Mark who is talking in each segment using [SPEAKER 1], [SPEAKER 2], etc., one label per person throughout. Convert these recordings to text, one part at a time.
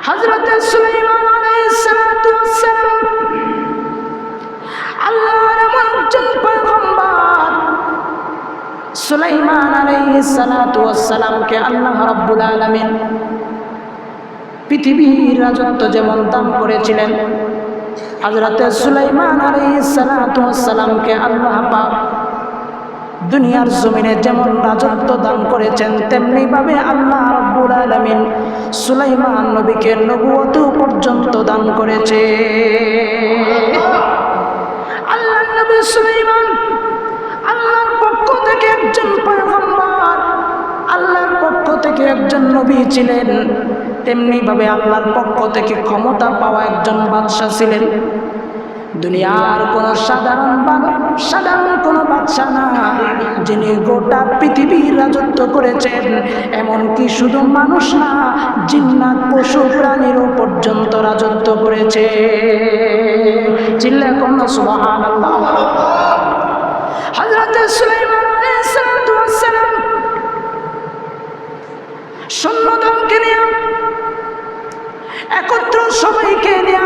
[SPEAKER 1] হযরত সুলাইমান আলাইহিস সালাতু ওয়াস সালাম আল্লাহর একজন পয়গম্বর। সুলাইমান আলাইহিস সালাতু ওয়াস সালামকে আল্লাহ রাব্বুল আলামিন পৃথিবীর রাজত্ব যেমন দান করেছিলেন, হযরত সুলাইমান আলাইহিস সালাতু ওয়াস সালামকে আল্লাহ পাক দুনিয়ার জমিনে যেমন রাজত্ব দান করেছেন, তেমনি ভাবে আল্লাহ রাব্বুল আলামিন সুলাইমান নবীকে নবুয়ত পর্যন্ত দান করেছে। আল্লাহর নবী সুলাইমান আল্লাহর পক্ষ থেকে একজন পয়গম্বর, আল্লাহর পক্ষ থেকে একজন নবী ছিলেন, তেমনি ভাবে আল্লাহর পক্ষ থেকে ক্ষমতা পাওয়া একজন বাদশা ছিলেন। দুনিয়ার কোন সাধারণ কোন বাদশা না, যিনি গোটা পৃথিবীর রাজত্ব করেছেন। এমনকি শুধু মানুষ না, জিন্নাত পশু প্রাণীরও পর্যন্ত রাজত্ব করেছে। চিল্লায় কোন সুবহানাল্লাহ। হযরত সুলাইমান আলাইহিস সালাতু ওয়াস সালাম সৈন্যদলকে নিয়ে একত্র সবাইকে নিয়ে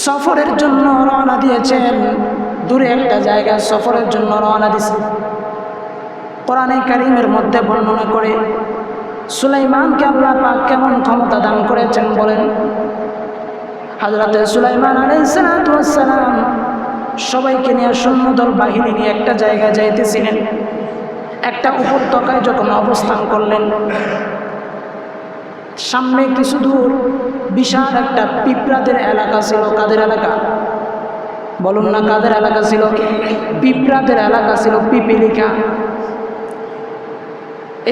[SPEAKER 1] সফরের জন্য রওনা দিয়েছেন। দূরে একটা জায়গায় সফরের জন্য রওনা দিয়েছেন। কোরআনে কারীমের মধ্যে বর্ণনা করে সুলাইমানকে আল্লাহ পাক কেমন ক্ষমতা দান করেছেন বলেন। হযরত সুলাইমান আলাইহিস সালাতু ওয়াস সালাম সবাইকে নিয়ে সৈন্যদল বাহিনী নিয়ে একটা জায়গায় যাইতেছিলেন। একটা উপত্যকায় যখন অবস্থান করলেন, সামনে কিছু দূর বিশাল একটা পিঁপড়াদের এলাকা ছিল। কাদের এলাকা বলুন না, কাদের এলাকা ছিল? পিঁপড়াদের এলাকা ছিল, পিপিলিকা।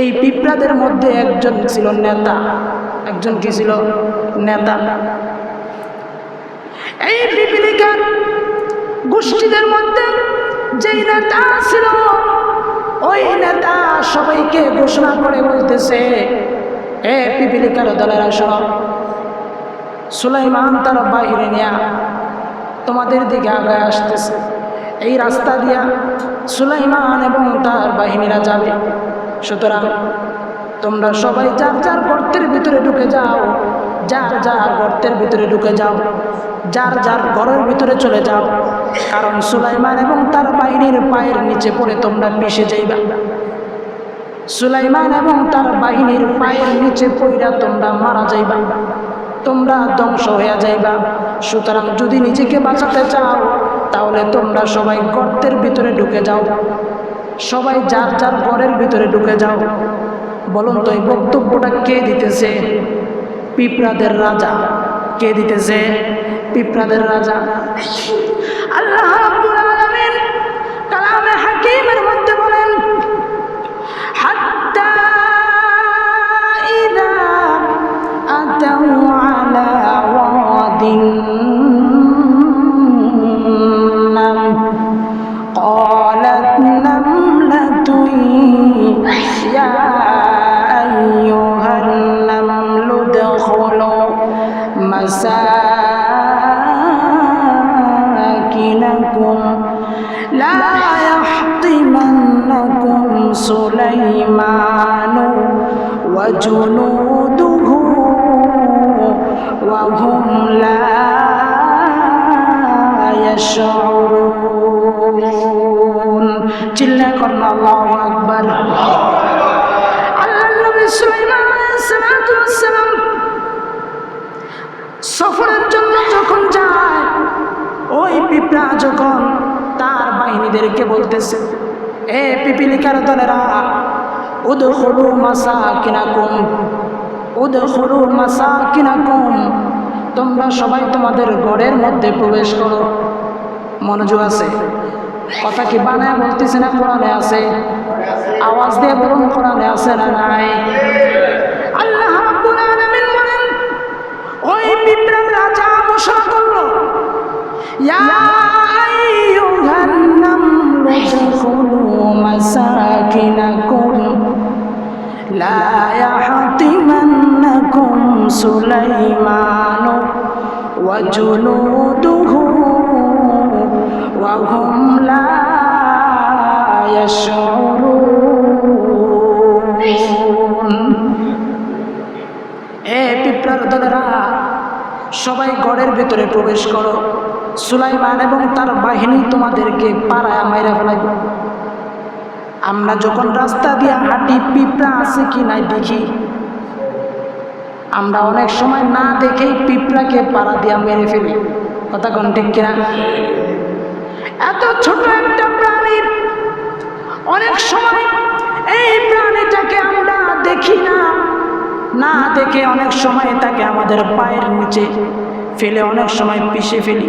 [SPEAKER 1] এই পিঁপড়াদের মধ্যে একজন ছিল নেতা। একজন কি ছিল? নেতা। এই পিপিলিকার গোষ্ঠীদের মধ্যে যেই নেতা ছিল, ওই নেতা সবাইকে ঘোষণা করে বলতেছে, এ পিপিলিকার দলেরা শোনো, সুলাইমান তার বাহিনী নিয়ে তোমাদের দিকে আগায় আসতেছে। এই রাস্তা দিয়া সুলাইমান এবং তার বাহিনীরা যাবে। সুতরাং তোমরা সবাই যার যার গর্তের ভিতরে ঢুকে যাও, যার যার গর্তের ভিতরে ঢুকে যাও, যার যার ঘরের ভিতরে চলে যাও, কারণ সুলাইমান এবং তার বাহিনীর পায়ের নিচে পড়ে তোমরা পিষে যাইবা। সুলাইমান এবং তার বাহিনীর পায়ের নিচে পইরা তোমরা মারা যাইবা, তোমরা ধ্বংস হইয়া যাইবা। সুতরাং যদি নিজেকে বাঁচাতে চাও, তাহলে তোমরা সবাই গর্তের ভিতরে ঢুকে যাও, সবাই যার যার ঘরের ভিতরে ঢুকে যাও। বলুন তো এই বক্তব্যটা কে দিতেছে? পিঁপড়াদের রাজা। কে দিতেছে? পিঁপড়াদের রাজা। আল্লাহ রাব্বুল আলামিন কালামে হাকিমের মধ্যে বলেন, হাত্তা ইযা আতাউ আলা ওয়াদিন নাম قالت نملة يا أيها النمل ادخلوا مساكنكم لا يحطمنكم سليمان وجنوده وهم لا يشعرون। চিল্লা করুন আল্লাহু আকবার। আল্লাহর নবী সুলাইমান আলাইহিস সালাতু ওয়াস সালাম সফরের জন্য যখন যায়, ওই পিঁপড়া যখন তার বাহিনীদেরকে বলতেছে, এ পিপিলিকার দলেরা, উদখুলু মাসাকিনাকুম, উদখুলু মাসাকিনাকুম, তোমরা সবাই তোমাদের ঘরের মধ্যে প্রবেশ করো। মনোযোগ আছে? কথা কি বানায় বলতেছে না কোরআনে আছে? আওয়াজ দিয়ে বলুন, কোরআনে আছে না নাই? আল্লাহ রাব্বুল আলামিন বলেন, ওই পিঁপড়ার রাজা ঘোষণা করলো, ইয়া আইয়ুহান নামলু উদখুলু মাসাকিনাকুম লা ইয়াহতিমান্নাকুম সুলাইমান ওয়া জুনুদুহু ওয়া হুম লা ইয়াশউরুন। এ পিঁপড়ার দলেরা, সবাই গড়ের ভিতরে প্রবেশ করো, সুলাইমান এবং তার বাহিনী তোমাদেরকে পাড়ায় মাইরা ফেলাইবে। আমরা যখন রাস্তা দিয়ে হাঁটি, পিঁপড়া আছে কি নাই দেখি, আমরা অনেক সময় না দেখেই পিঁপড়াকে পাড়া দিয়া মেরে ফেলি। কথা কোন ঠিক কিনা? এত ছোট একটা প্রাণী, অনেক সময় এই প্রাণীটাকে আমরা দেখি না, না দেখে অনেক সময় তাকে আমাদের পায়ের নিচে ফেলে অনেক সময় পিষে ফেলি।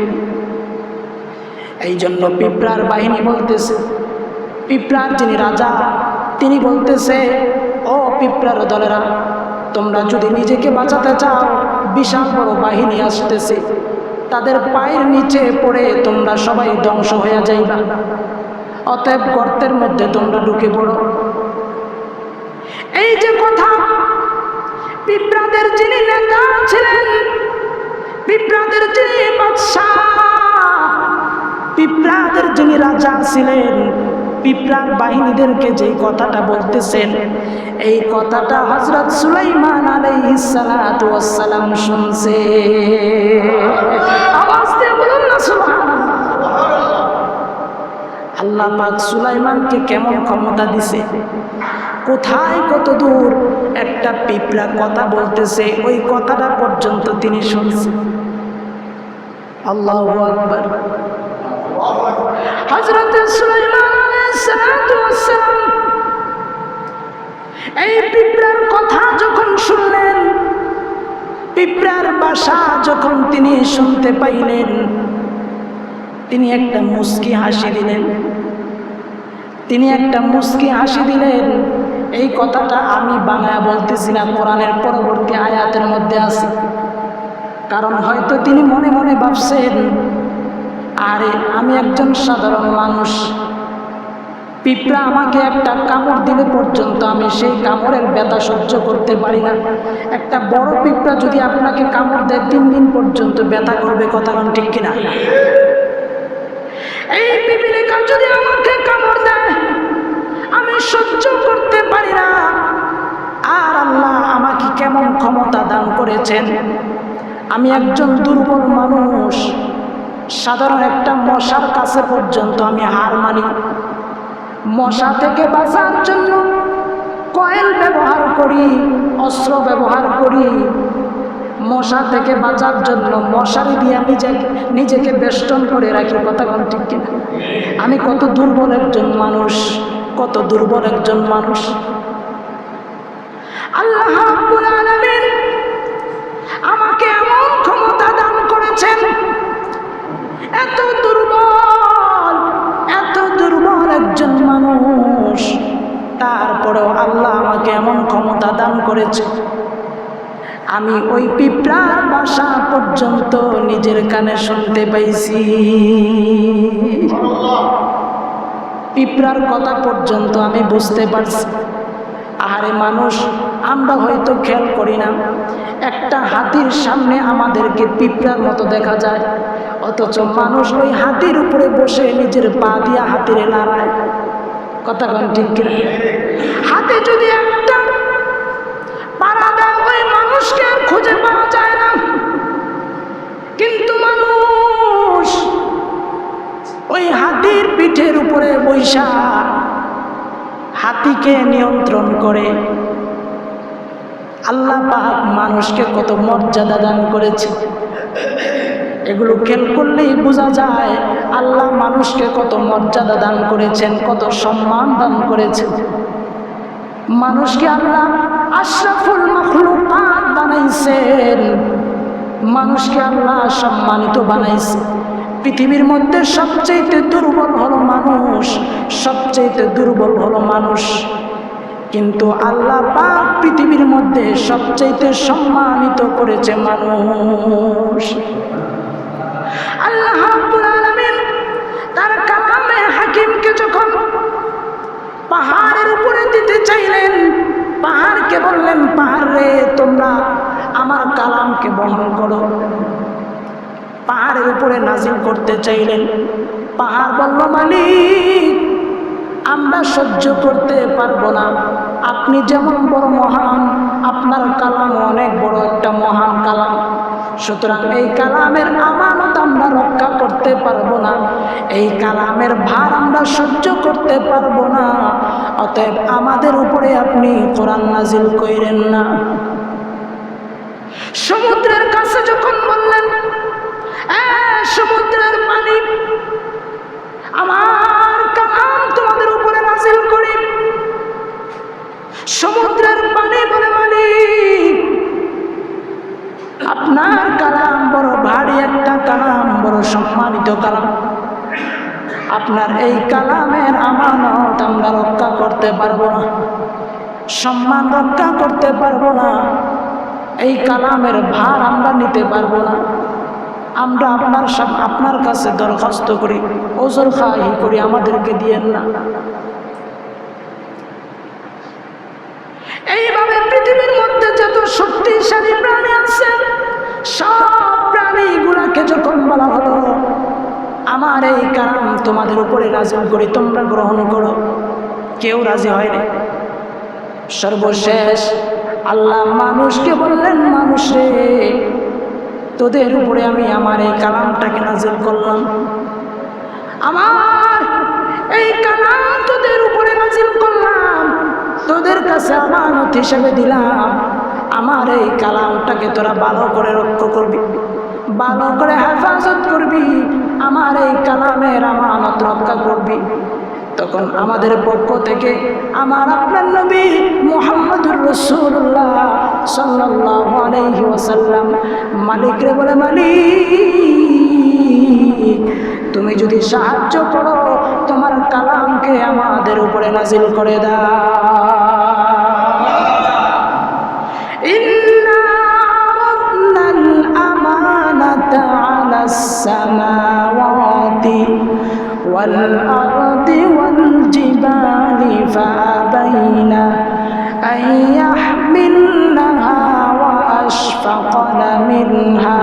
[SPEAKER 1] এই জন্য পিঁপড়ার বাহিনী বলতেছে, পিঁপড়ার যিনি রাজা তিনি বলতেছে, ও পিঁপড়ার দলেরা, তোমরা যদি নিজেকে বাঁচাতে চাও, বিশাল বড় বাহিনী আসতেছে, তাদের পায়ের নিচে পড়ে তোমরা সবাই ধ্বংস হয়ে যাইবা। অতএব গর্তের মধ্যে তোমরা ঢুকে পড়ো। এই যে কথা, পিঁপড়াদের যিনি নেতা ছিলেন, পিঁপড়াদের যিনি বাদশা, পিঁপড়াদের যিনি রাজা ছিলেন, পিঁপড়ার বাহিনীদেরকে যে কথাটা বলতেছেন, এই কথাটা হযরত সুলাইমান আলাইহিস সালাতু ওয়াস সালাম শুনছে। আওয়াজ দিয়ে বলুন না সুবহানাল্লাহ। আল্লাহ পাক সুলাইমানকে কেমন ক্ষমতা দিছে, কোথায় কত দূর একটা পিঁপড়া কথা বলতেছে, ওই কথাটা পর্যন্ত তিনি শুনছেন। আল্লাহু আকবার। হযরত সুলাইমান আলাইহিস সালাতু ওয়াস সালাম এই পিঁপড়ার কথা যখন শুনলেন, পিঁপড়ার ভাষা যখন তিনি শুনতে পাইলেন, তিনি একটা মুস্কি হাসি দিলেন। তিনি একটা মুস্কি হাসি দিলেন। এই কথাটা আমি বানায়া বলতেছি না, কোরআনের পরবর্তী আয়াতের মধ্যে আছে। কারণ হয়তো তিনি মনে মনে ভাবছেন, আরে আমি একজন সাধারণ মানুষ, পিঁপড়া আমাকে একটা কামড় দিলে পর্যন্ত আমি সেই কামড়ের ব্যথা সহ্য করতে পারি না। একটা বড় পিঁপড়া যদি আপনাকে কামড় দেয়, 3 দিন পর্যন্ত ব্যথা করবে। কথা কোন ঠিক কিনা? এই পিঁপড়া যদি আমাকে কামড় দেয়, আমি সহ্য করতে পারি না। আর আল্লাহ আমাকে কেমন ক্ষমতা দান করেছেন, আমি একজন দুর্বল মানুষ, সাধারণ একটা মশার কাছে পর্যন্ত আমি হার মানি। মশা থেকে বাঁচার জন্য কয়েল ব্যবহার করি, অস্ত্র ব্যবহার করি। মশা থেকে বাঁচার জন্য মশারি দিয়ে নিজেকে বেষ্টন করে রাখি। কথা কোন ঠিক কিনা? আমি কত দুর্বল একজন মানুষ, কত দুর্বল একজন মানুষ। আল্লাহ রাব্বুল আলামিন আমাকে এমন ক্ষমতা দান করেছেন, এত দুর্বল একজন মানুষ, তারপরেও আল্লাহ আমাকে এমন ক্ষমতা দান করেছে, আমি ওই পিঁপড়ার ভাষা পর্যন্ত নিজের কানে শুনতে পাইছি। পিঁপড়ার কথা পর্যন্ত আমি বুঝতে পারছি। আরে মানুষ, আমরা হয়তো খেয়াল করি না, একটা হাতির সামনে আমাদেরকে পিঁপড়ার মতো দেখা যায়, অথচ মানুষ ওই হাতির উপরে বসে নিজের পা দিয়া হাতিরে লড়ায়। কথা কোন ঠিক কিনা? হাতে যদি একটা পাড়া দেয়, ওই মানুষকে আর খুঁজে পাওয়া যায় না। কিন্তু মানুষ ওই হাতির পিঠের উপরে বৈশা হাতিকে নিয়ন্ত্রণ করে। আল্লাহ পাক মানুষকে কত মর্যাদা দান করেছে, এগুলো খেয়াল করলেই বোঝা যায় আল্লাহ মানুষকে কত মর্যাদা দান করেছেন, কত সম্মান দান করেছেন। মানুষকে আল্লাহ আশরাফুল মাখলুকাত বানাইছেন, মানুষকে আল্লাহ সম্মানিত বানাইছে। পৃথিবীর মধ্যে সবচেয়ে দুর্বল হলো মানুষ, সবচেয়ে দুর্বল হলো মানুষ, কিন্তু আল্লাহ পাক পৃথিবীর মধ্যে সবচেয়ে সম্মানিত করেছে মানুষ। আল্লাহ রাব্বুল আলামিন তার কালামে হাকিমকে যখন পাহাড়ের উপরে দিতে চাইলেন, পাহাড়কে বললেন, পাহাড় রে, তোমরা আমার কালামকে বহন করো। পাহাড়ের উপরে নাজিল করতে চাইলেন, পাহাড় বলল, মালিক আমরা সহ্য করতে পারবো না, আপনি যেমন বড় মহান, আপনার কালাম অনেক বড় একটা মহান কালাম। সুতরাং এই কালামের আমানত আমরা রক্ষা করতে পারবো না, এই কালামের ভার আমরা সহ্য করতে পারবো না। অতএব আমাদের উপরে আপনি কোরআন নাজিল কইরেন না। সমুদ্রের কাছে যখন বললেন, সমুদ্রের পানি, আমার কালাম তোমাদের উপরে নাজিল করি। সমুদ্রের পানি বলে, মালিক আপনার কালাম বড় ভারী একটা কালাম, বড় সম্মানিত কালাম, আপনার এই কালামের আমানত আমরা রক্ষা করতে পারবো না, সম্মান রক্ষা করতে পারবো না, এই কালামের ভার আমরা নিতে পারবো না। আমরা আপনার কাছে দরখাস্ত করি, ওজর খাহি করি, আমাদেরকে দিয়েন না। এইভাবে পৃথিবীর মধ্যে যত শক্তিশালী প্রাণী আছে, সব প্রাণীগুলাকে যখন বলা হলো আমার এই কালাম তোমাদের উপরে নাজিল করি, তোমরা গ্রহণ করো, কেউ রাজি হয়নি। সর্বশেষ আল্লাহ মানুষকে বললেন, মানুষ রে, তোদের উপরে আমি আমার এই কালামটাকে নাজিল করলাম, আমার এই কালাম তোদের উপরে নাজিল করলাম, তোদের কাছে আমানত হিসেবে দিলাম। আমার এই কালামটাকে তোরা ভালো করে রক্ষা করবি, ভালো করে হেফাজত করবি, আমার এই কালামের আমানত রক্ষা করবি। তখন আমাদের পক্ষ থেকে আমার আপনার নবী মুহাম্মদুর রাসূলুল্লাহ সাল্লাল্লাহু আলাইহি ওয়াসাল্লাম মালিক রে বলে, মালিক তুমি যদি সাহায্য করো, তোমার কালামকে আমাদের উপরে নাজিল করে দাও। ইন্না আরাদনাল আমানাতা আলাস সামাওয়াতি ওয়াল আরদি ওয়াল জিবালি ফাআবাইনা আন ইয়াহমিলনাহা ওয়া আশফাকনা মিনহা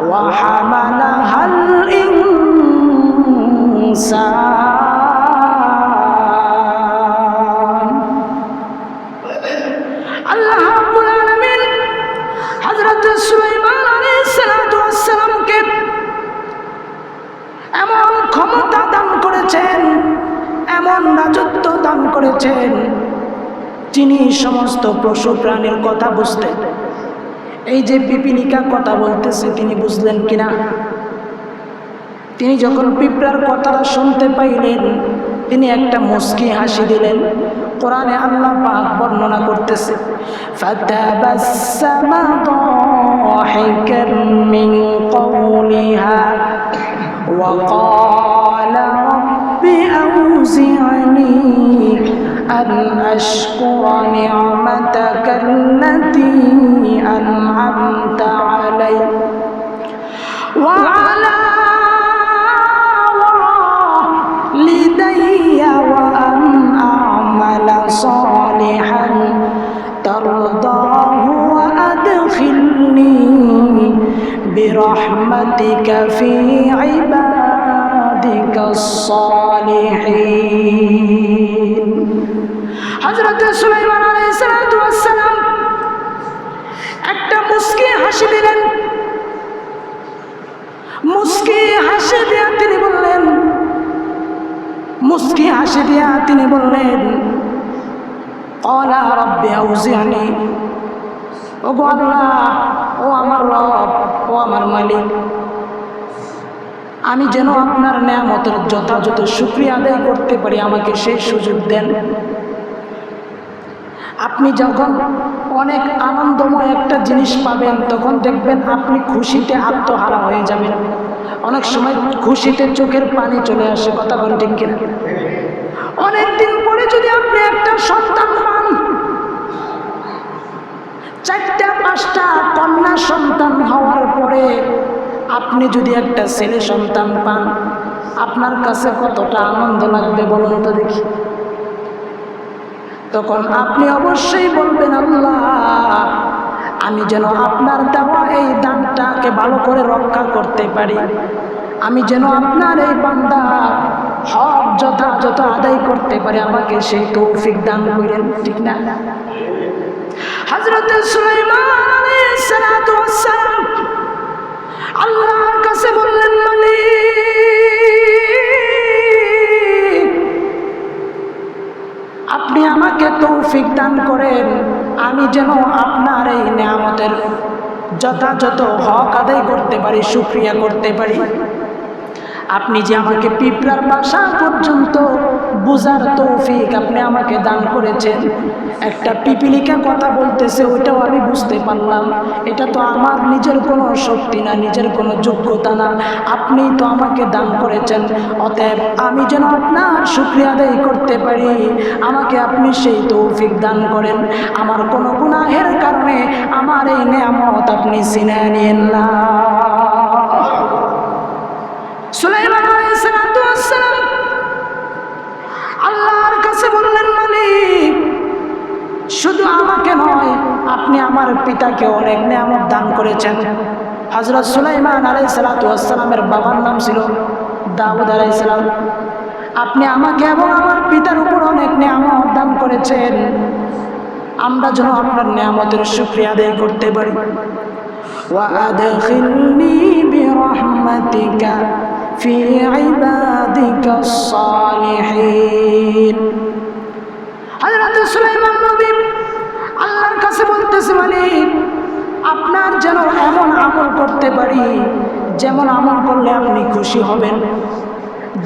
[SPEAKER 1] ওয়া হামালাহাল ইনসান। আল্লাহ রাব্বুল আলামিন হযরত সুলাইমান আলাইহিস সালাতু ওয়াস সালামকে এমন ক্ষমতা দান করেছেন, এমন রাজত্ব দান করেছেন, যিনি সমস্ত পশু প্রাণীর কথা বুঝতেন। এই যে পিপিলিকা কথা বলতেছে, তিনি বুঝলেন কিনা? তিনি যখন পিঁপড়ার কথাটা শুনতে পাইলেন, তিনি একটা মুস্কি হাসি দিলেন। কোরআনে আল্লাহ পাক বর্ণনা করতেছে, ফাতাবাসসামা দাহিকাম মিন কওলিহা ওয়া ক্বালা রাব্বি আউজি'নি আন আশকুরা নি'মাতাকা আল্লাতী আন'আমতা আলাইয়া ওয়া আলা وأن أعمل صالحا ترضاه وأدخلني برحمتك في عبادك الصالحين। হযরত সুলাইমান আলাইহিস সালাতু ওয়াস সালাম একটা মুস্কি হাসি দিলেন। মুস্কি হাসি দিয়ে তিনি বললেন, মুস্কি হাসি দিয়া তিনি বললেন, ক্বালা রাব্বি আউজি'নি, ওগো আল্লাহ, ও আমার রব, ও আমার মালিক, আমি যেন আপনার নেয়ামতের যথাযথ শুকরিয়া আদায় করতে পারি, আমাকে সেই সুযোগ দেন। আপনি যখন অনেক আনন্দময় একটা জিনিস পাবেন, তখন দেখবেন আপনি খুশিতে আত্মহারা হয়ে যাবেন। অনেক সময় খুশিতে চোখের পানি চলে আসে, কথা বলেন ঠিক কিনা? অনেকদিন পরে যদি আপনি একটা সন্তান পান, 4টা 5টা কন্যা সন্তান হওয়ার পরে আপনি যদি একটা ছেলে সন্তান পান, আপনার কাছে কতটা আনন্দ লাগবে বলুন তো দেখি। তখন আপনি অবশ্যই বলবেন, আল্লাহ, আমি যেন আপনার দেওয়া এই দানটাকে ভালো করে রক্ষা করতে পারি, আমি যেন আপনার এই বান্দা হক যথাযথ আদায় করতে পারে আমাকে সেই তৌফিক দান করেন, ঠিক না? হযরত সুলাইমান আলাইহিস সালাতু ওয়াস সালাম আল্লাহর কাছে বললেন, মালিক আপনি আমাকে তৌফিক দান করেন, আমি যেন আপনার এই নিয়ামতের যথাযথ হক আদায় করতে পারি, শুকরিয়া করতে পারি। আপনি যে আমাকে পিঁপড়ার বাসা পর্যন্ত বুঝার তৌফিক আপনি আমাকে দান করেছেন, একটা পিপিলিকা কথা বলতেছে ওইটাও আমি বুঝতে পারলাম, এটা তো আমার নিজের কোনো শক্তি না, নিজের কোনো যোগ্যতা না, আপনি তো আমাকে দান করেছেন। অতএব আমি যেন আপনার শুকরিয়া আদায় করতে পারি, আমাকে আপনি সেই তৌফিক দান করেন। আমার কোনো গুনাহের কারণে আমার এই নিয়ামত আপনি ছিনিয়ে নিয়েন না। সুলাইমান আলাইহিস সালাতু ওয়াস সালাম আল্লাহর কাছে বললেন, মালিক শুধু আমাকে নয়, আপনি আমার পিতাকে অনেক নিয়ামত দান করেছেন। হযরত সুলাইমান আলাইহিস সালাতু ওয়াস সালামের বাবার নাম ছিল দাউদ আলাইহিস সালাম। আপনি আমাকে এবং আমার পিতার উপর অনেক নিয়ামত দান করেছেন, আমরা যেন আপনার নিয়ামতের শুকরিয়া আদায় করতে পারি। وأدخلني برحمتك في عبادك الصالحين। হযরত সুলাইমান নবী আল্লাহর কাছে বলতেছে, মালিক আপনার যেন এমন আমল করতে পারি যেমন আমল করলে আপনি খুশি হবেন,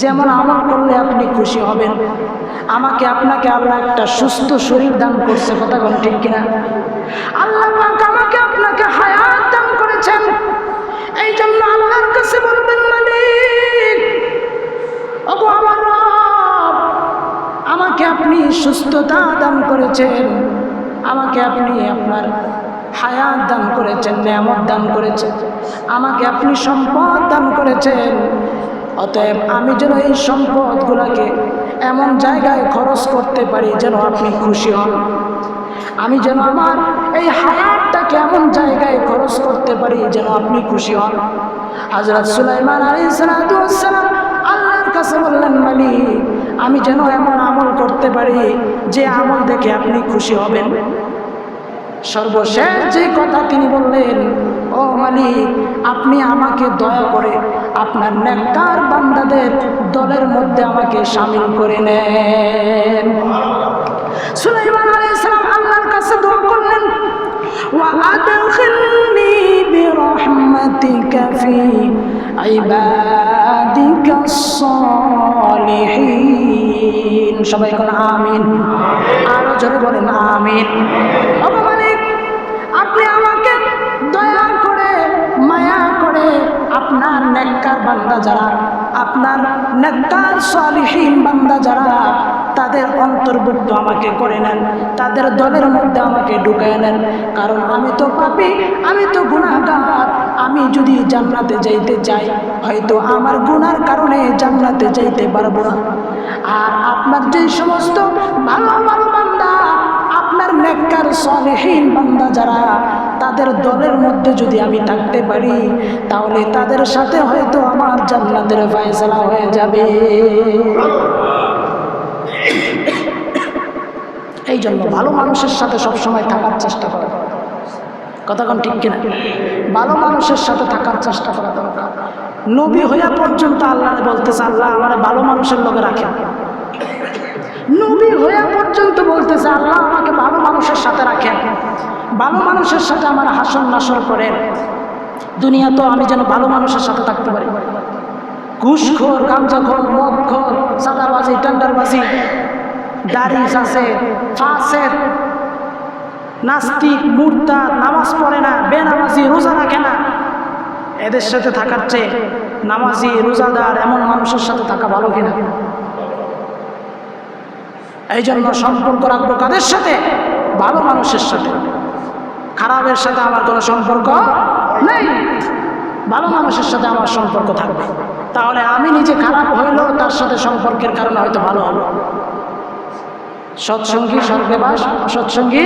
[SPEAKER 1] যেমন আমল করলে আপনি খুশি হবেন। আমাকে আপনাকে আল্লাহ একটা সুস্থ শরীর দান করছে, কথা কোন ঠিক কিনা? আল্লাহ পাক আমাকে আপনাকে হায়াত দান করেছেন, এই জন্য আল্লাহর কাছে বলবেন, মালিক ওগো আমার রব, আমাকে আপনি সুস্থতা দান করেছেন, আমাকে আপনি আপনার হায়াত দান করেছেন, নিয়ামত দান করেছেন, আমাকে আপনি সম্পদ দান করেছেন। অতএব আমি যেন এই সম্পদগুলোকে এমন জায়গায় খরচ করতে পারি যেন আপনি খুশি হন, আমি যেন আমার এই হায়াতটাকে এমন জায়গায় খরচ করতে পারি যেন আপনি খুশি হন। হযরত সুলাইমান আলাইহিস সালাতু ওয়াস সালাম আল্লাহর কাছে বললেন, মালিক আমি যেন এমন আমল করতে পারি যে আমল দেখে আপনি খুশি হবেন। সর্বশেষ যে কথা তিনি বললেন, ও মালিক আপনি আমাকে দয়া করে আপনার নেককার বান্দাদের দলের মধ্যে আমাকে শামিল করে নেন। সুলাইমান আলাইহিস সালাম আল্লাহর কাছে দোয়া করলেন, ওয়া আদখিলনি বিরহমাতিকা ফি ইবাদিকাস সালিহিন। সবাই বলেন আমিন, আরো জোরে বলেন আমিন। আপনি আমাকে দয়া করে মায়া করে আপনার নেককার বান্দা যারা, আপনার নেককার সালিহিন বান্দা যারা, তাদের অন্তর্ভুক্ত আমাকে করে নেন, তাদের দলের মধ্যে আমাকে ঢুকায় নেন। কারণ আমি তো পাপী, আমি তো গুনাহগার, আমি যদি জান্নাতে যাইতে চাই হয়তো আমার গুনার কারণে জান্নাতে যাইতে পারবো না। আর আপনার যে সমস্ত ভালো ভালো বান্দা, আপনার নেককার সালেহীন বান্দা যারা, তাদের দলের মধ্যে যদি আমি থাকতে পারি তাহলে তাদের সাথে হয়তো আমার জান্নাতের ফয়সালা হয়ে যাবে। এই জন্য ভালো মানুষের সাথে সবসময় থাকার চেষ্টা করা, কথা কোন ঠিক কিনা? ভালো মানুষের সাথে থাকার চেষ্টা করা দরকার। নবী হইয়া পর্যন্ত আল্লাহ বলতেছে, আল্লাহ আমার ভালো মানুষের লোকে রাখেন। নবী হইয়া পর্যন্ত বলতেছে, আল্লাহ আমাকে ভালো মানুষের সাথে রাখেন, ভালো মানুষের সাথে আমার হাসন নাসর করেন। দুনিয়া তো আমি যেন ভালো মানুষের সাথে থাকতে পারি। ঘুষখোর, গাঁজাখোর, মদখোর, চাঁদাবাজি, টেন্ডারবাজি, দাড়ি আছে, ফাসেক, নাস্তিক, মুরতাদ, নামাজ পড়ে না, বেনামাজি, রোজা রাখে না, এদের সাথে থাকার চেয়ে নামাজি, রোজাদার এমন মানুষের সাথে থাকা ভালো কিনা? এই জন্য সম্পর্ক রাখবো কাদের সাথে? ভালো মানুষের সাথে। খারাপের সাথে আমার কোনো সম্পর্ক নেই, ভালো মানুষের সাথে আমার সম্পর্ক থাকবে। তাহলে আমি নিজে খারাপ হইলেও তার সাথে সম্পর্কের কারণে হয়তো ভালো হলো। সৎসঙ্গী স্বর্গে বাস, অসৎসঙ্গী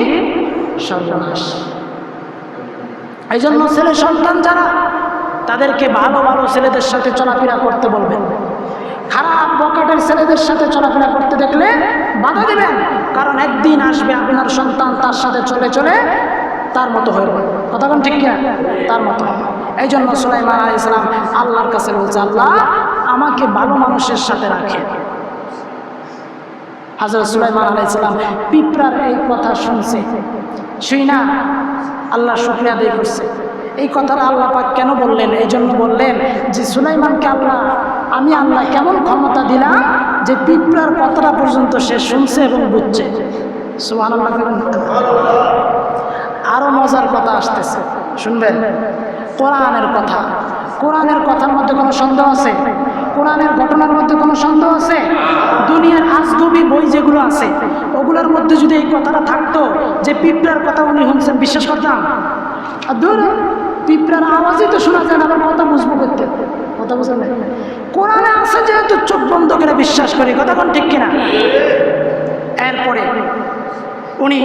[SPEAKER 1] সর্বনাশ। এই জন্য ছেলে সন্তান যারা, তাদেরকে ভালো ভালো ছেলেদের সাথে চলাফেরা করতে বলবেন। খারাপ বকাটের ছেলেদের সাথে চলাফেরা করতে দেখলে বাধা দিবেন, কারণ একদিন আসবে আপনার সন্তান তার সাথে চলে চলে তার মতো হয়ে যাবে। কথা বলেন ঠিক কিনা? তার মতো। এই জন্য সুলাইমান আলাইহিস সালাম আল্লাহর কাছে বলছে, আল্লাহ আমাকে ভালো মানুষের সাথে রাখে। হযরত সুলাইমান আলাইহিস সালাম পিঁপড়ার এই কথা শুনছে, শুই না আল্লাহ শুকরিয়া আদায় করছে। এই কথাটা আল্লাহ পাক কেন বললেন? এই জন্য বললেন যে সুলাইমানকে আমি আল্লাহ কেমন ক্ষমতা দিলাম যে পিঁপড়ার কথাটা পর্যন্ত সে শুনছে এবং বুঝছে। সুবহানাল্লাহ। আরো মজার কথা আসতেছে, শুনবেন। কোরআনের কথা, কোরআনের কথার মধ্যে কোনো সন্দেহ আছে? কোরআনের ঘটনার মধ্যে কোনো সন্দেহ আছে? দুনিয়ার আজগবি বই যেগুলো আছে ওগুলোর মধ্যে যদি এই কথাটা থাকতো যে পিঁপড়ার কথা উনি শুনছেন, বিশ্বাস করতাম? আর ধরো পিঁপড়ার আওয়াজই তো শোনা যায় না, আবার কথা বুঝবো করতে, কথা বুঝেন না? কোরআনে আছে যেহেতু চোখ বন্ধ করে বিশ্বাস করি। কথা কোন ঠিক কিনা? এরপরে উনি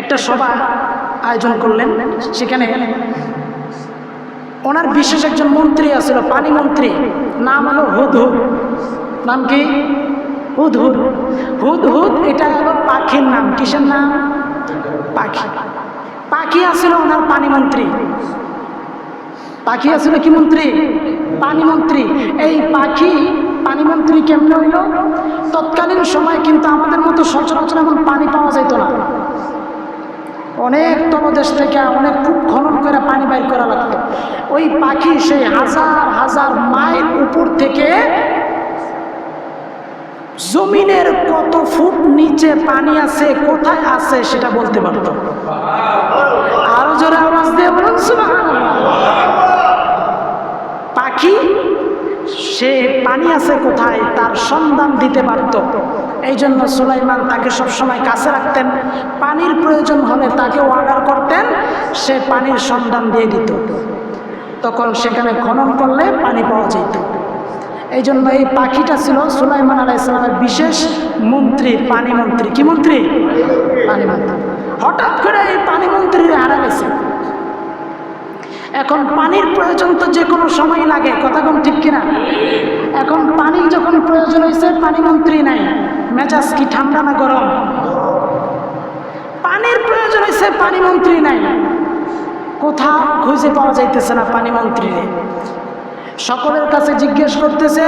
[SPEAKER 1] একটা সভা আয়োজন করলেন। সেখানে ওনার বিশেষ একজন মন্ত্রী আছিল, পানি মন্ত্রী, নাম হলো হুদহুদ। নাম কি? হুদহুদ। হুদহুদ এটা হলো পাখির নাম। কিসের নাম? পাখি। পাখি আছিল ওনার পানি মন্ত্রী। পাখি আছিল কি মন্ত্রী? পানি মন্ত্রী। এই পাখি পানি মন্ত্রী কেমনে হইল? তৎকালীন সময় কিন্তু আমাদের মতো সচরাচর এমন পানি পাওয়া যেত না। অনেক তলদেশ থেকে অনেক কূপ খনন করে পানি বাইর করা লাগতো। ওই পাখি সেই হাজার হাজার মাইল উপর থেকে জমিনের কত ফুট নিচে পানি আছে, কোথায় আছে সেটা বলতে পারত। আরো জোরে আওয়াজ দিয়ে বলুন সুবহানাল্লাহ। পাখি সে পানি আছে কোথায় তার সন্ধান দিতে পারত। এই জন্য সুলাইমান তাকে সবসময় কাছে রাখতেন। পানির প্রয়োজন হলে তাকে অর্ডার করতেন, সে পানির সন্ধান দিয়ে দিত। তখন সেখানে খনন করলে পানি পাওয়া যেত। এই জন্য এই পাখিটা ছিল সুলাইমান আলাইহিস সালামের বিশেষ মন্ত্রী, পানি মন্ত্রী। কি মন্ত্রী? পানি মন্ত্রী। হঠাৎ করে এই পানি মন্ত্রীর হারা গেছে। এখন পানির প্রয়োজন তো যে কোনো সময় লাগে, কথা কোন ঠিক কিনা? এখন পানি যখন প্রয়োজন হয়েছে, পানি মন্ত্রী নাই, মেজাজ কি ঠান্ডা না গরম? পানির প্রয়োজন হয়েছে, পানি মন্ত্রী নাই, কোথাও খুঁজে পাওয়া যাইতেছে না পানি মন্ত্রী। সকলের কাছে জিজ্ঞেস করতেছে,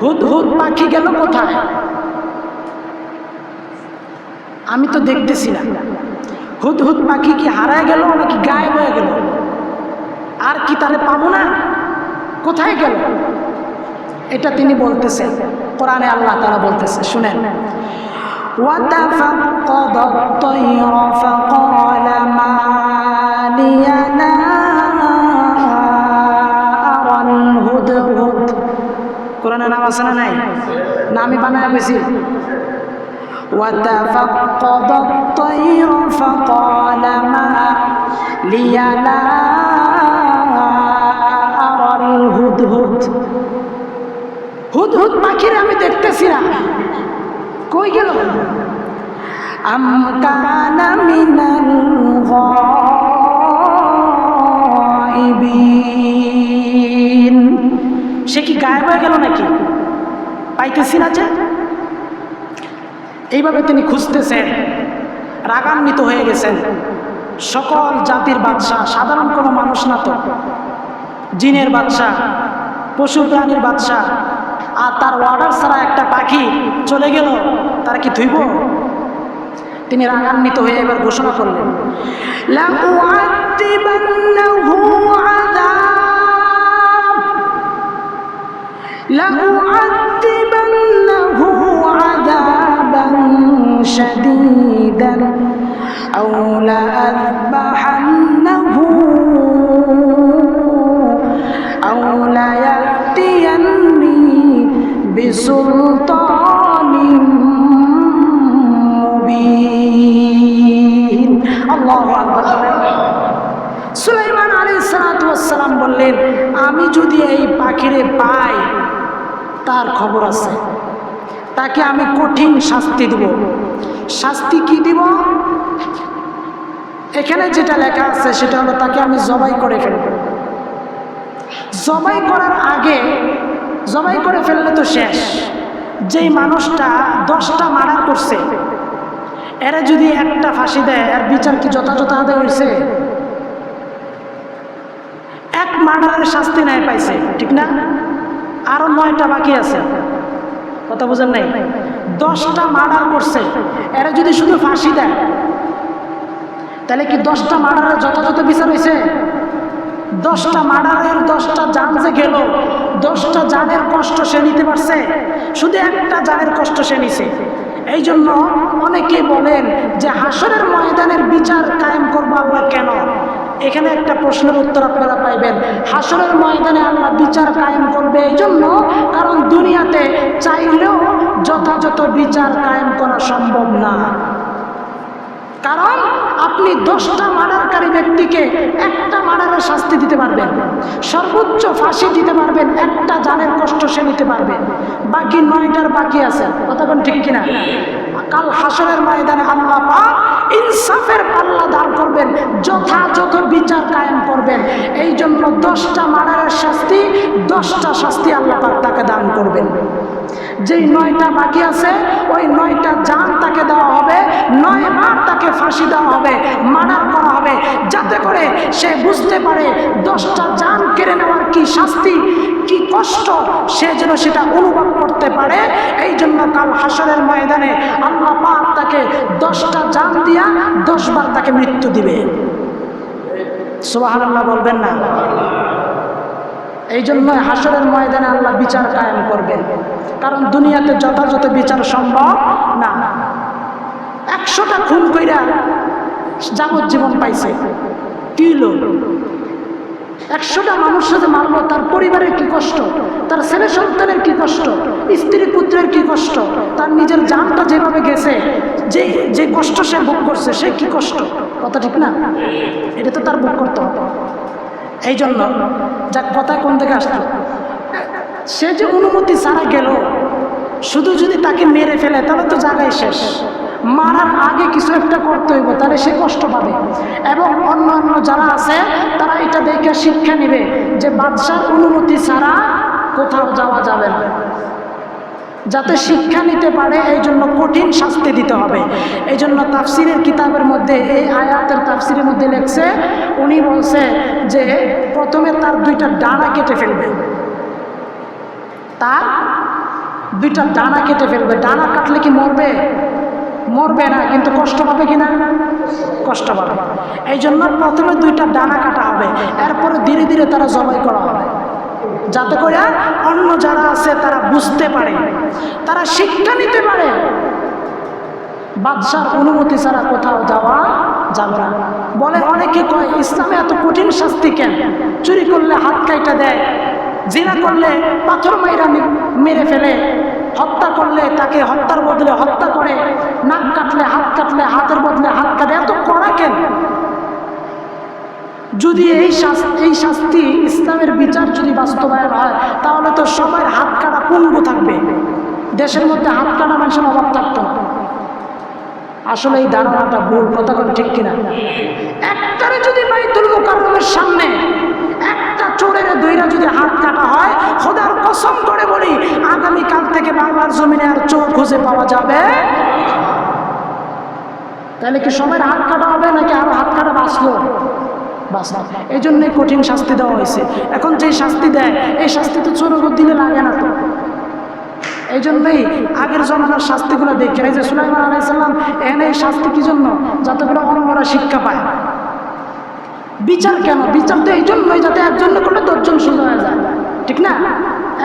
[SPEAKER 1] হুদহুদ পাখি গেল কোথায়? আমি তো দেখতেছি না। হুদহুদ পাখি কি হারায় গেল নাকি গায়েব হয়ে গেল? আর কি তারে পাবো না? কোথায় গেল? এটা তিনি বলতেছেন। কোরআনে আল্লাহ তাআলা বলতেছে, শুনেন। وَتَفَقَّدَ الطَّيْرَ فَقَالَ مَا لِيَ لَا أَرَى الْهُدْهُدَ। কোরআনে নাম আছে না নাই? না আমি বানায় বলছি। وَتَفَقَّدَ الطَّيْرَ فَقَالَ مَا لِيَ لَا أَرَى الْهُدْهُدَ। হুদহুদ পাখির আমি দেখতেছি না, কই গেল? আম কানা মিনাল গায়বিন। সে কি গায়েব হয়ে গেল নাকি? পাইতেছি না যে। এইভাবে তিনি খুঁজতেছেন, রাগান্বিত হয়ে গেছেন। সকল জাতির বাদশাহ, সাধারণ কোনো মানুষ না তো, জিনের বাদশাহ, পশু প্রাণীর বাদশাহ, আর তার অর্ডার ছাড়া একটা পাখি চলে গেল, তারা কি ধুইব? তিনি রাগান্বিত হয়ে এবার ঘোষণা করলেন, লাউআযিবান্নাহু আযাবান শাদীদান আও লাআযবাহান্নাহু আও লায়াতিয়ান্নি বিসুলতানিন মুবিন। আল্লাহু আকবার। সুলাইমান আলাইহিস সালাতু ওয়াস সালাম বললেন, আমি যদি এই পাখিরে পাই, তার খবর আছে, তাকে আমি কঠিন শাস্তি দেব। শাস্তি কি দিব? এখানে যেটা লেখা আছে সেটা হলো তাকে আমি জবাই করে ফেলব। জবাই করার আগে জবাই করে ফেললে তো শেষ। যেই মানুষটা 10টা মার্ডার করছে, এরা যদি একটা ফাঁসি দেয়, এর বিচার কি যথাযথ আদায় হয়েছে? এক মার্ডারের শাস্তি নাই পাইছে, ঠিক না? আরো 9টা বাকি আছে, কথা বুঝেন নাই? 10টা মার্ডার করছে, এরা যদি শুধু ফাঁসি দেয়, তাহলে কি 10টা মার্ডারের যথাযথ বিচার হয়েছে? 10টা মার্ডারের 10টা জান যে গেল, 10টা জানের কষ্ট সে নিতে পারছে? শুধু একটা জানের কষ্ট সে নিছে। এই জন্য অনেকে বলেন যে হাসরের ময়দানের বিচার কায়েম করবো আল্লাহ কেন? এখানে একটা প্রশ্নের উত্তর আপনারা পাইবেন। হাসরের ময়দানে আল্লাহ বিচার কায়েম করবে এই জন্য, কারণ দুনিয়াতে চাইলেও যথাযথ বিচার কায়েম করা সম্ভব না। কারণ আপনি 10টা মার্ডারকারী ব্যক্তিকে একটা মার্ডারের শাস্তি দিতে পারবেন, সর্বোচ্চ ফাঁসি দিতে পারবেন, একটা জানের কষ্ট সে নিতে পারবেন, বাকি 9টার বাকি আছে। কথা কোন ঠিক কিনা? কাল হাসরের ময়দানে আল্লাহ পাক ইনসাফের পাল্লা দাঁড় করবেন, যথাযথ বিচার কায়েম করবেন। এই জন্য 10টা মার্ডারের শাস্তি, 10টা শাস্তি আল্লাহ পাক তাকে দান করবেন। যেই 9টা বাকি আছে, ওই 9টা জান তাকে দেওয়া হবে, 9 বার তাকে ফাঁসি দেওয়া হবে, মার্ডার করা হবে, যাতে করে সে বুঝতে পারে 10টা জান কেড়ে নেওয়ার কি শাস্তি, কি কষ্ট, সে যেন সেটা অনুভব করতে পারে। এই জন্য কাল হাসরের ময়দানে আল্লাহ পাক তাকে 10টা জান দিয়া 10 বার তাকে মৃত্যু দিবে। সুবহানাল্লাহ বলবেন না? এই জন্য হাসরের ময়দানে আল্লাহ বিচার কায়েম করবেন, কারণ দুনিয়াতে যথাযথ বিচার সম্ভব না। 100টা খুন কইরা যাবজ্জীবন পাইছে, কি হলো? 100টা মানুষ সাথে মারলো, তার পরিবারের কি কষ্ট, তার ছেলে সন্তানের কি কষ্ট, স্ত্রী পুত্রের কি কষ্ট, তার নিজের জানটা যেভাবে গেছে, যে কষ্ট সে ভোগ করছে, সে কি কষ্ট, কথা ঠিক না? এটা তো তার ভোগ করতে হবে। এই জন্য যা কথা কোন থেকে আসতো, সে যে অনুমতি ছাড়া গেল, শুধু যদি তাকে মেরে ফেলে তাহলে তো জায়গায় শেষ। মারার আগে কিছু একটা করতে হইব, তাহলে সে কষ্ট পাবে। এবং অন্যান্য যারা আছে তারা এটা দেখে শিক্ষা নেবে যে বাদশার অনুমতি ছাড়া কোথাও যাওয়া যাবে না, যাতে শিক্ষা নিতে পারে। এই জন্য কঠিন শাস্তি দিতে হবে। এই জন্য তাফসিরের কিতাবের মধ্যে, এই আয়াতের তাফসিরের মধ্যে লেখছে, উনি বলছে যে প্রথমে তার 2টা ডানা কেটে ফেলবে, তার 2টা ডানা কেটে ফেলবে। ডানা কাটলে কি মরবে? মরবে না, কিন্তু কষ্ট পাবে কিনা? কষ্ট পাবে। এই জন্য প্রথমে 2টা ডানা কাটা হবে, এরপরে ধীরে ধীরে তারা জবাই করা হবে, যাতে করে অন্য যারা আছে তারা বুঝতে পারে, তারা শিক্ষা নিতে পারে বাদশার অনুমতি ছাড়া কোথাও যাওয়া যাবে না। বলে অনেকে কয় ইসলামে এত কঠিন শাস্তি কেন? চুরি করলে হাত কাইটা দেয়, জিনা করলে পাথর মাইরা মেরে ফেলে, হত্যা করলে তাকে হত্যার বদলে হত্যা করে, নাক কাটলে হাতের বদলে হাত কাটে, এত কড়া কেন? যদি এই শাস্তি ইসলামের বিচার যদি বাস্তবায়ন হয়, তাহলে তো সবার হাত কাটা পঙ্গু থাকবে, দেশের মধ্যে হাত কাটা মানুষের অভাব থাকতো না। আসলে এই ধারণাটা ভুল, কথা কোন ঠিক কিনা? একটারে যদি বাইতুল মুকাররমের সামনে একটা চোরের দইরা যদি হাত কাটা হয়, খোদার কসম করে বলি আগামীকাল থেকে বাংলার জমিনে আর চোর খুঁজে পাওয়া যাবে। তাহলে কি সবার হাত কাটা হবে, নাকি আরো হাত কাটা বাঁচলো? বাঁচলো। এই জন্যই কঠিন শাস্তি দেওয়া হয়েছে। এখন যে শাস্তি দেয়, এই শাস্তি তো চোরের দিলে লাগে না তো। এই জন্যই আগের জমানার শাস্তিগুলো দেখে, এই যে সুলাইমান আলাইহিস সালাম, এখানে এই শাস্তি কি জন্য? যাতে করে অন্যরা শিক্ষা পায়। বিচার কেন? বিচার তো এই জন্যই যাতে একজন করলে 10 জন সোজা হয়ে যায়, ঠিক না?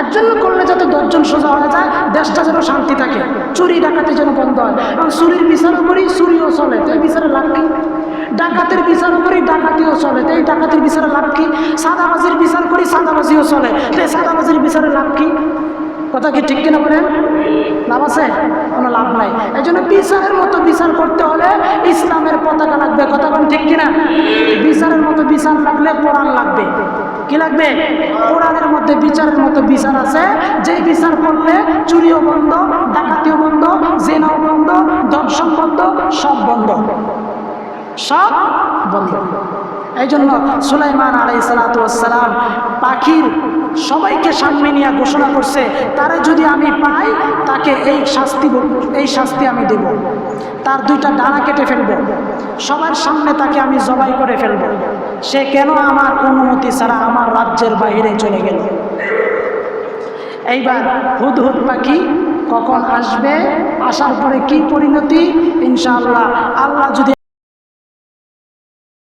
[SPEAKER 1] একজন করলে যাতে 10 জন সোজা হয়ে যায়, দেশটা যেন শান্তি থাকে, চুরি ডাকাতি যেন বন্ধ হয়। এবং চুরির বিচারও করি, চুরিও চলে, তো এই বিচারে লাভ কি? ডাকাতের বিচারও করি, ডাকাতিও চলে, তো এই ডাকাতির বিচারে লাভ কি? সাদাবাজির বিচার করি, সাদাবাজিও চলে, তো এই সাদাবাজির বিচারে লাভ কি? কথা কি ঠিক কিনা বলেন? লাভ আছে? কোনো লাভ নাই। এই জন্য বিচারের মতো বিচার করতে হলে ইসলামের পতাকা লাগবে, কথা কোন ঠিক কিনা? বিচারের মতো বিচার লাগলে কোরআন লাগবে। কি লাগবে? কোরআনের মধ্যে বিচারের মতো বিচার আছে, যেই বিচার করলে চুরিও বন্ধ, ডাকাতিও বন্ধ, জিনাও বন্ধ, দর্শন বন্ধ, সব বন্ধ, সব বন্ধ। এই জন্য সুলাইমান আলাইহিস সালাতু ওয়াস সালাম পাখির সবাইকে সামনে নিয়ে ঘোষণা করছে, তারে যদি আমি পাই তাকে এই শাস্তি আমি দেব, তার দুইটা ডানা কেটে ফেলব, সবার সামনে তাকে আমি জবাই করে ফেলব। সে কেন আমার অনুমতি ছাড়া আমার রাজ্যের বাইরে চলে গেল? এইবার হুদহুদ পাখি কখন আসবে, আসার পরে কি পরিণতি, ইনশাআল্লাহ আল্লাহ যদি